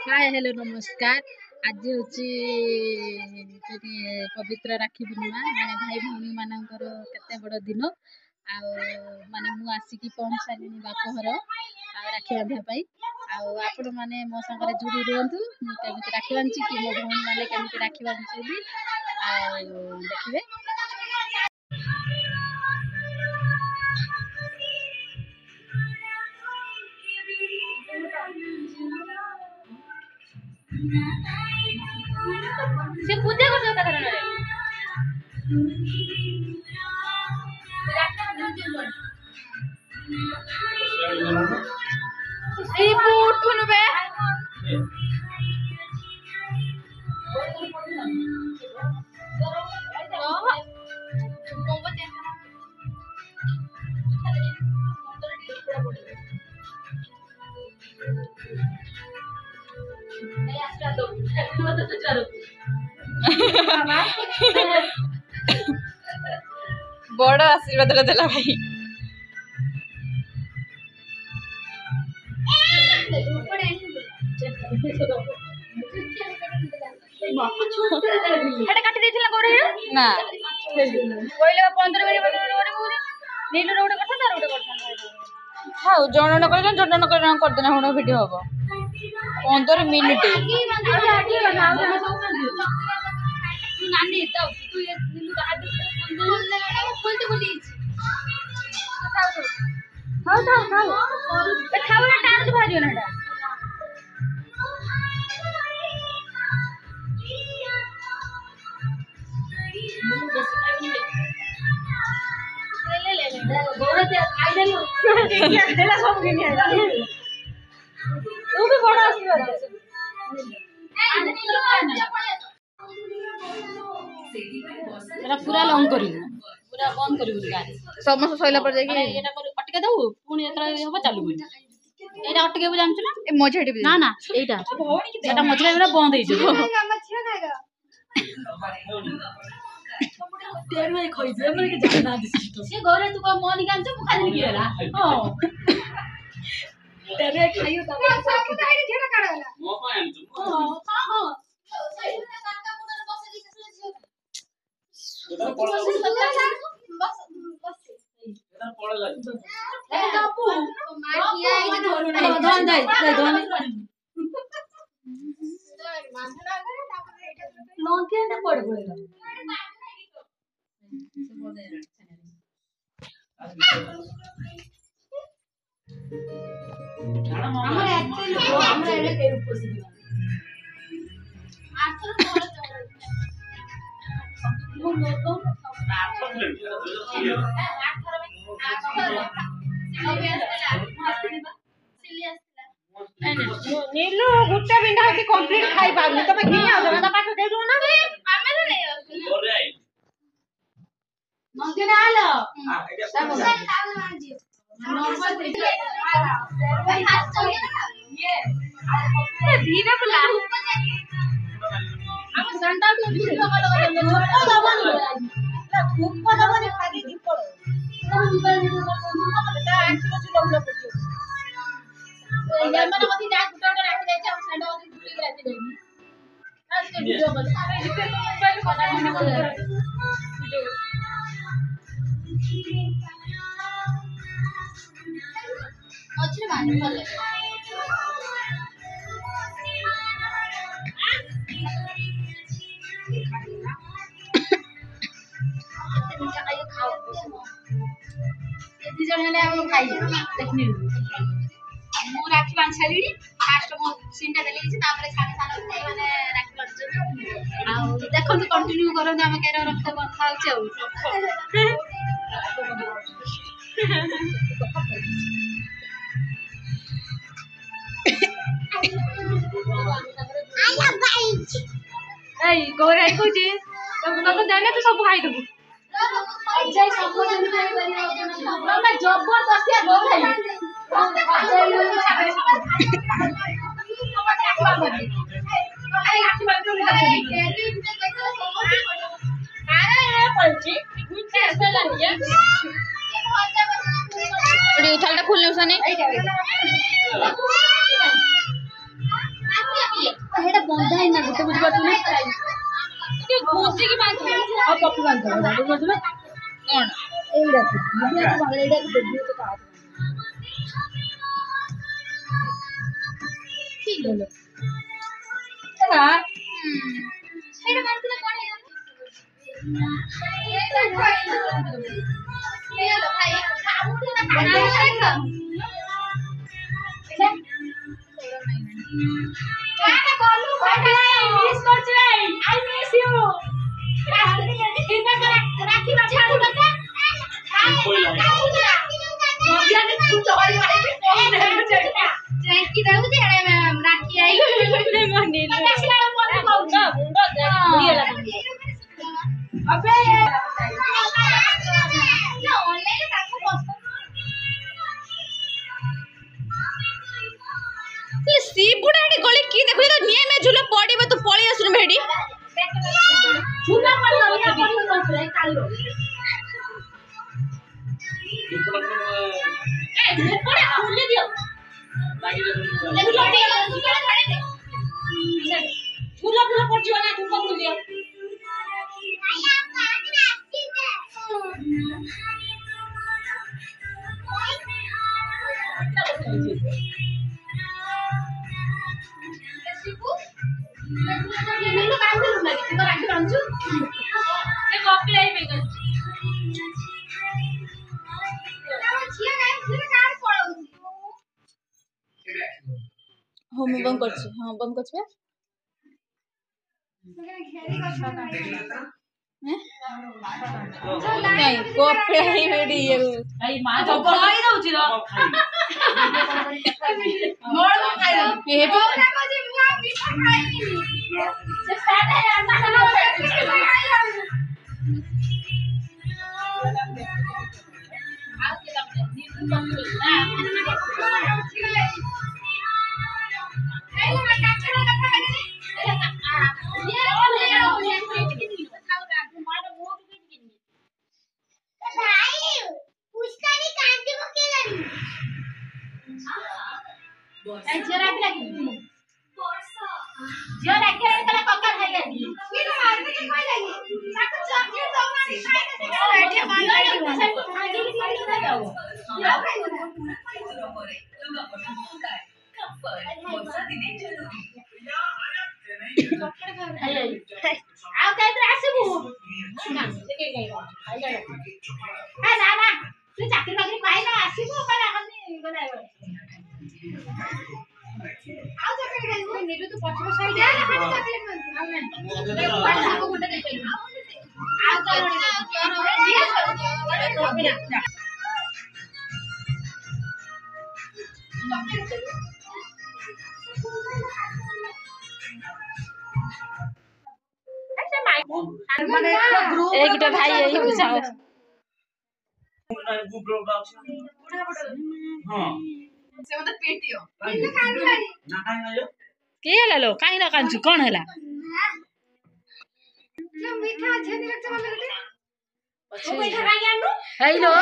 Hi hello नमस्कार। आज हूँ पवित्र राखी पूर्णिमा माने भाई भौणी मानकर केते बड़ दिन माने मु आसिकी पहुँच सारे बापघर राखी बांधा आपण मैंने मो सागर जोड़ी रुहतु केमी राखी बांधी कि मो भौणी मैंने केमी राखी बांधी देखिए। से पूजा कर जाता है रे उठुन बे बड़ आशीर्वाद देला भाई। काटी देथिला गोरे ना कोइले 15 मिनिट गोरे गोरे नीलू रोड कथा तार रोड करथन हाउ जण कर देना होना वीडियो होबो 15 मिनिट तू नानी तू ये नीलू का हाथ खोलते बोली खाओ टाइम से भाजियो ना पूरा लंग कर पूरा बंद कर समस्त सइला पर जाई कि अटके दऊ पुणी हम चालू एटा अटके जानछु ना ए मझेडी ना ना एटा एटा मझरे एटा बंद हे जो तेरे में खोइ जे मन के जाना दिस से गोरे तू को मन गान छ मुखा दिन गेला हां तेरे खाइयो त सब दाई घेरा काढाला मो पा आनछु हां हां काका मुडर बसे दिस एटा बस बस एटा पड़ला ए बापू मार किया आई धोनु नाही धन दई धन मानना करे तापर एटा लंके ना पड़ गइला আমরা একটাই লোক আমরা এর কে উপস্থিত আছর বড় नीलू गुट्टा बिंडा होती कंप्लीट खाई पाबनी तबे घिया दादा पाठ दे दो ना आमे रे बोले आई मंगे ना आलो सब धीरे बुला हम संडा तो धीरे लगा धूप दबने खाली दीप मन मती जा गुटा राखी दे हम संडा मती धूली राखी दे आज के वीडियो बस अरे इसे तो मोबाइल पता नहीं अच्छे माने भले दी जण हेले हम खाई देखनी मु राखी बांध छली फास्ट मो सीनटा देली छी तापरे साने साने माने राखी बांध आ देखन कंटिन्यू करन हम केरा रक्त बंधा छै आई गोरे को जी तो जाने तो सब खाई दबु अजय सब जन खाई परिया मैं जबरदस्ती गो खाई अजय लोग छाड़े अरे आठी बार तो अरे पलची गुच्चे ऐसा लगिया उठालटा खुलने उसने बंधा ही ना गोटे बुझ पाछु ना ଟିକେ ଘୋଷିକି ବାନ୍ଧିବ ଆଉ ପପୁ ବାନ୍ଧ ବୁଝ पाछु ना କଣ एइडा ये तो बांगले एइडा को देबी तो का ठीक है ना एइडा बांधले कोन है ये लो भाई खाऊ ना खाना काटा बोलू काटा मिस करछ रे आई मिस यू राखी छाड़ू बता मबियाने तू तोरी वाली राखी दाऊ जे राखी आई मने देखला मने कहू बुढ़िया लगा अबे ना ऑनलाइन ताको पसंद ले सी बुढ़ाड़ी गली की देखो तो निये में झूला पड़ी बे तू पड़ी असुन भेड़ी झूला पर लगे पड़ी तो काली रो ए झूला खुले दियो झूला पर जो ना झूला खुल दियो हो मैं बंद करछि हां बंद करछि नहीं कपड़े ही बेडी ये भाई मां तो बलाई रहउची रो मोर खाइ रो ये भी ओरा को जे मुआ मीठा खाइनी से साडे अंडा खाना खाइ रो आओ के लगते नींबू पकड़ ना ए मैं काचरा का खाइ ये मारो मोट के किनी भाई पुष्करी कांटी बकेलानी ए जरा भी लगी जरा के कला पक्का खाई लगी ये तो मारने के खाई लगी ताको चॉकलेट दो मारी खाई से बैठे बांध आगे की साइड में जाओ आओ कैसे आसबू ना से के गई खाई गई ए ना ना तू चाकरी बाकरी पाई ना आसबू कला हमने गला आओ चाकरी गई वो नीलू तो पछो साइड जा ना चाकरी मन आओ ना सब गुंडा दे आओ तो दिया जा माने एक टा भाई यही बुझाओ हां से मत पेटियो ना खाई के लालो काई ना कांचु कोन हला जो मीठा छेदी लगछ माने ओ मीठा खाई आनु हेलो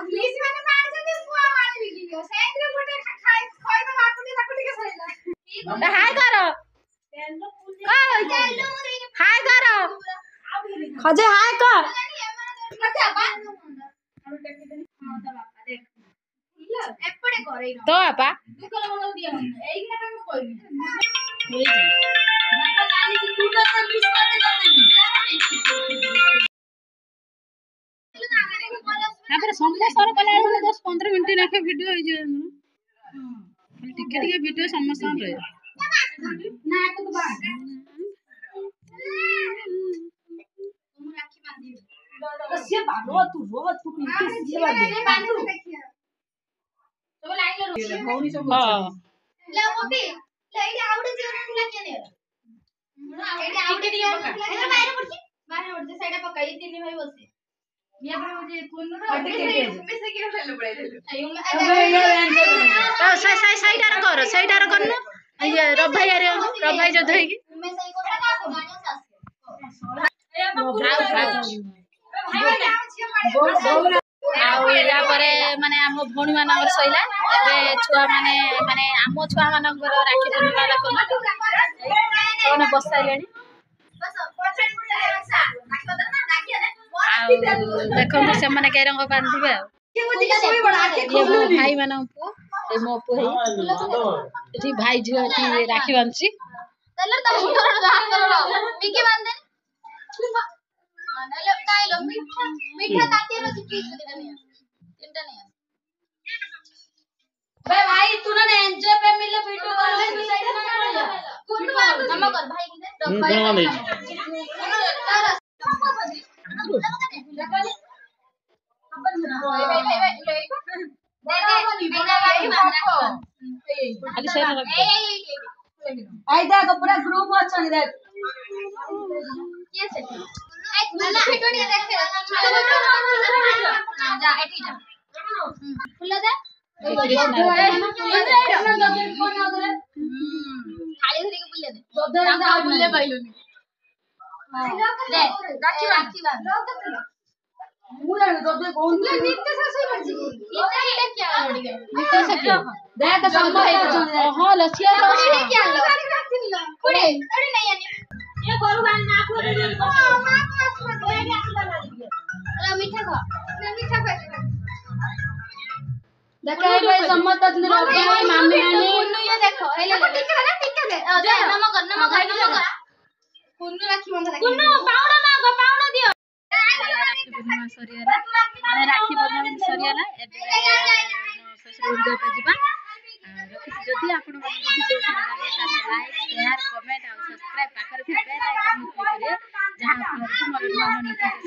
प्लीज माने मार जदी बुआ मारे बिगियो सेंद्र गोटे खाई खोई तो माटुनी ताकुटी के सहिला हाय करो हाय करो खजे हाय कर एपड़े करे तो आपा दुकल मन दिया एई किना हम कोइनी होई जी बापा काली की टूटा से मिस करते तापर समस्त कला 10-15 मिनिट लाखे वीडियो होई जे टिके टिके वीडियो समस्त रहे ना को तो बात तुम राखी बांधी से बालो तू पीछे से बांधे बांधू देखिए तो लाइन लो भौनी सब हां ले मम्मी ले इडे आउडे जीवन ला के ने इडे आउडे दिया ए बाहर पड़ती साइड पका ये तीन भाई बसे ये पर मुझे कौन ना में से के फेल पड़े तो साइड आर कर ये रब भाई जो धई में से को गाना या परे माने आम भौणी मानकर सइला एबे छुआ माने आम छुआ मानकर राखी पूर्णिमा बसाइले देखो से मैंने कई रंग बांधे ये मो भाई मान पु मो पु ये भाई झील राखी बांधुची भाई तू ना एंजॉय पे मिले वीडियो कर ले कुंडू नमक कर भाई आई देख पूरा ग्रुप अछन देख ये से ना वीडियो नहीं देख जा एठी जा फुल दे थाली धरी के बुले दे ना बुले पाइलुनी दे राखी बांध मुरा दबे कोन नित्य सासई बची नित्य ले क्या लड़ी गए नित्य से देख सम्मा है हां लसिया क्या लो कुड़े अरे नहीं आनी ये गोरु बान ना को मीठा खा मीठा खा देखो भाई सम्मत तक नहीं रहते हैं मामी नानी कुन्नू ये देखो हे ले टिका दे नमक कुन्नू राखी बंधा कुन्नू पाउडा दियो राखी बंधन सरियाला माने राखी बंधन सरियाला ससुर पे जीवा रखि जदी आपण मन वीडियो भल लागे त लाइक शेयर कमेंट और सब्सक्राइब पाकर थे बेल आइकन क्लिक करिए जहां पर मोर नोटिफिकेशन